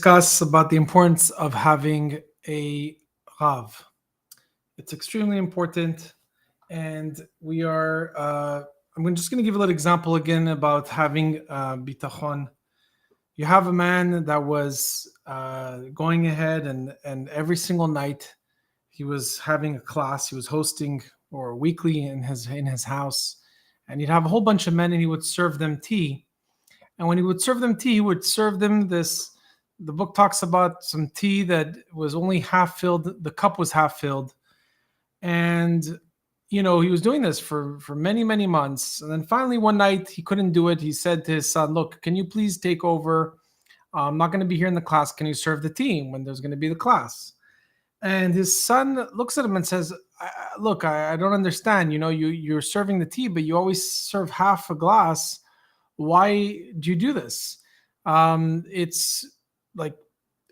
discuss about the importance of having a Rav. It's extremely important, and I'm just going to give a little example again about having Bitachon. You have a man that was going ahead, and every single night he was having a class. He was hosting or weekly in his house, and he'd have a whole bunch of men, and he would serve them tea. And when he would serve them tea, he would serve them this. The book talks about some tea that was only half filled. The cup was half filled, and he was doing this for many months. And then finally one night he couldn't do it. He said to his son, "Look, can you please take over? I'm not going to be here in the class. Can you serve the tea when there's going to be the class?" And his son looks at him and says, "Look, I don't understand. You're serving the tea, but you always serve half a glass. Why do you do this?" It's like,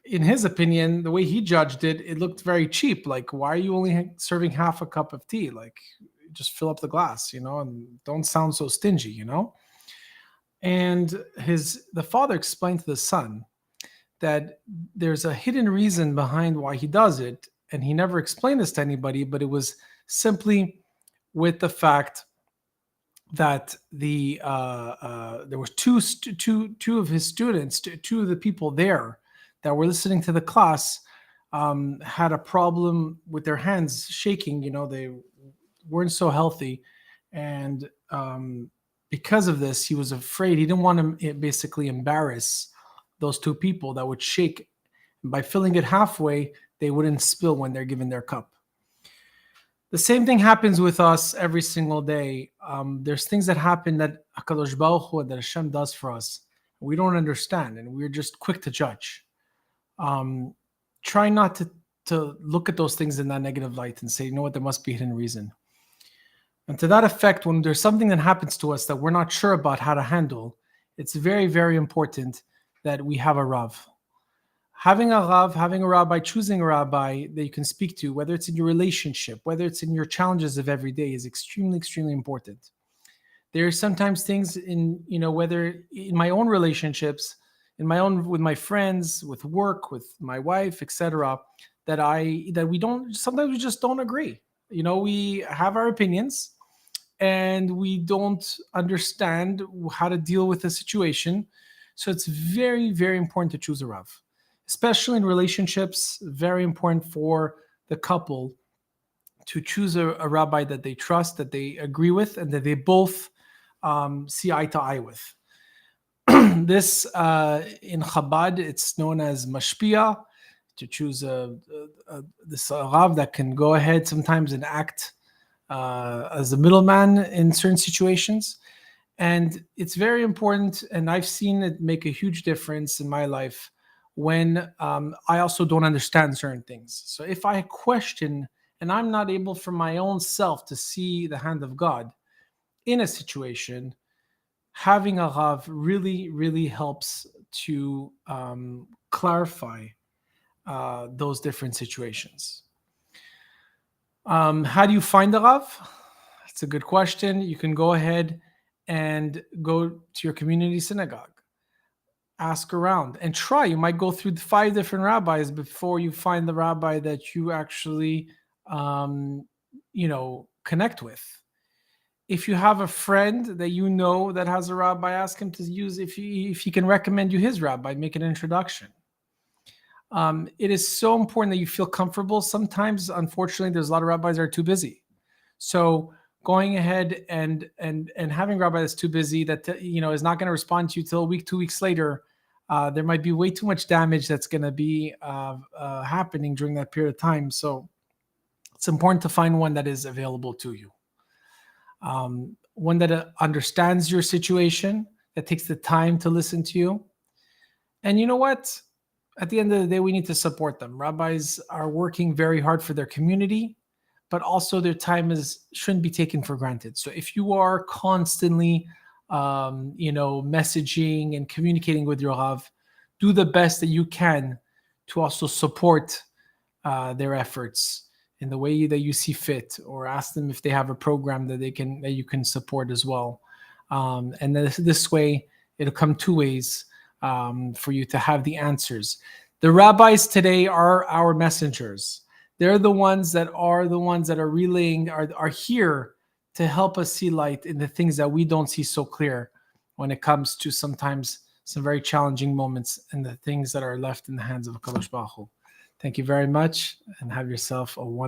in his opinion, the way he judged it, it looked very cheap. Like, why are you only serving half a cup of tea? Like, just fill up the glass, and don't sound so stingy. And the father explained to the son that there's a hidden reason behind why he does it, and he never explained this to anybody, but it was simply with the fact that there were two of his students, two of the people there that were listening to the class, had a problem with their hands shaking. They weren't so healthy, and because of this, he was afraid. He didn't want to basically embarrass those two people that would shake. By filling it halfway, they wouldn't spill when they're given their cup. The same thing happens with us every single day. There's things that happen that HaKadosh Baruch Hu, that Hashem does for us, we don't understand, and we're just quick to judge. Try not to look at those things in that negative light and say, you know what, there must be a hidden reason. And to that effect, when there's something that happens to us that we're not sure about how to handle, it's very, very important that we have a Rav. Having a Rav, having a rabbi, choosing a rabbi that you can speak to, whether it's in your relationship, whether it's in your challenges of every day, is extremely, extremely important. There are sometimes things whether in my own relationships, with my friends, with work, with my wife, etc., sometimes we just don't agree. We have our opinions and we don't understand how to deal with the situation. So it's very, very important to choose a Rav. Especially in relationships, very important for the couple to choose a rabbi that they trust, that they agree with, and that they both see eye to eye with. This in Chabad, it's known as mashpia, to choose this Rav that can go ahead sometimes and act as a middleman in certain situations. And it's very important, and I've seen it make a huge difference in my life when I also don't understand certain things. So if I question and I'm not able for my own self to see the hand of God in a situation, having a Rav really, really helps to clarify those different situations. How do you find a Rav? It's a good question. You can go ahead and go to your community synagogue. Ask around and try. You might go through 5 different rabbis before you find the rabbi that you actually, connect with. If you have a friend that that has a rabbi, ask him to use, if he can recommend you his rabbi, make an introduction. It is so important that you feel comfortable. Sometimes, unfortunately, there's a lot of rabbis that are too busy. So going ahead and having a rabbi that's too busy, that is not going to respond to you till a week, 2 weeks later, there might be way too much damage that's going to be happening during that period of time. So it's important to find one that is available to you, one that understands your situation, that takes the time to listen to you. And you know what? At the end of the day, we need to support them. Rabbis are working very hard for their community, but also their time shouldn't be taken for granted. So if you are constantly, messaging and communicating with your Rav, do the best that you can to also support their efforts in the way that you see fit, or ask them if they have a program that you can support as well. And this way, it'll come 2 ways. for you to have the answers. The rabbis today are our messengers. They're the ones that are relaying, are here to help us see light in the things that we don't see so clear when it comes to sometimes some very challenging moments and the things that are left in the hands of Kadosh Baruch Hu. Thank you very much, and have yourself a wonderful